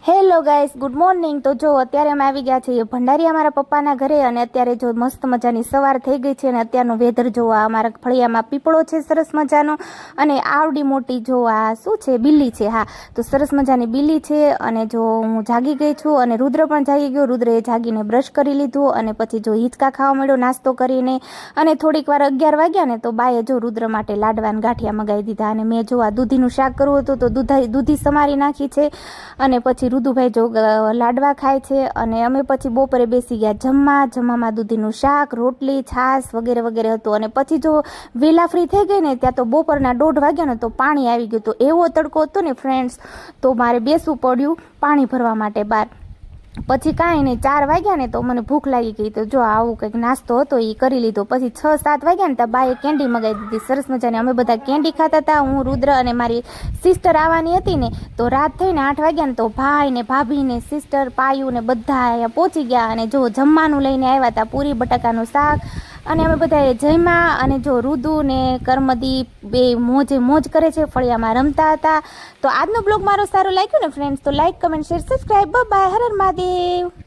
Hello guys, good morning. તો જો અત્યારે અમે આવી ગયા છીએ ભંડારી અમારા પપ્પાના ઘરે અને અત્યારે જો મસ્ત મજાની સવાર થઈ ગઈ છે અને અત્યારનું વેધર જોવા અમારા ફળિયામાં પીપળો છે સરસ મજાનો અને આવડી મોટી જો આ શું છે બિલ્લી છે। હા, તો સરસ મજાની બિલ્લી છે અને જો હું જાગી ગઈ છું અને રુદ્ર પણ જાગી ગયો। રુદ્રએ જાગીને બ્રશ કરી લીધું અને પછી જો હિંચકા ખાવા મળ્યો નાસ્તો કરીને અને થોડીક વાર 11 વાગ્યા ને તો બાએ જો રુદ્ર માટે લાડવાના ગાંઠિયા મગાવી દીધા અને મેં જો આ દૂધીનું શાક કરવું હતું તો દૂધી સમારી નાખી છે અને પછી રુદુભાઈ જો લાડવા ખાય છે અને અમે પછી બપોરે બેસી ગયા જમવામાં દૂધીનું શાક રોટલી છાશ વગેરે વગેરે હતું અને પછી જો વેલા ફ્રી થઈ ગઈ ને ત્યાં તો બપોરના 1:30 વાગ્યા ને તો પાણી આવી ગયું। તો એવો તડકો હતો ને ફ્રેન્ડ્સ, તો મારે બેસવું પડ્યું પાણી ભરવા માટે બહાર। પછી કાંઈ નહીં 4 વાગ્યા ને તો મને ભૂખ લાગી ગઈ તો જો આવું કંઈક નાસ્તો હતો એ કરી લીધો। પછી 6-7 વાગ્યા ને ત્યાં બાએ કેન્ડી મગાવી દીધી સરસ મજાની। અમે બધા કેન્ડી ખાતા હતા, હું રુદ્ર અને મારી સિસ્ટર આવવાની હતી ને તો રાત થઈને 8 વાગ્યા ને તો ભાઈ ને ભાભી ને સિસ્ટર પાયુ ને બધા અહીંયા પહોંચી ગયા અને જો જમવાનું લઈને આવ્યા હતા પૂરી બટાકાનું શાક અને અમે બધાએ જમ્યા અને જો રુદુ ને કર્મદીપ બે મોજ કરે છે, ફળિયામાં રમતા હતા। તો આજનો બ્લોગ મારો સારો લાગ્યો ને ફ્રેન્ડ્સ તો like comment share subscribe, bye, હર હર મહાદેવ।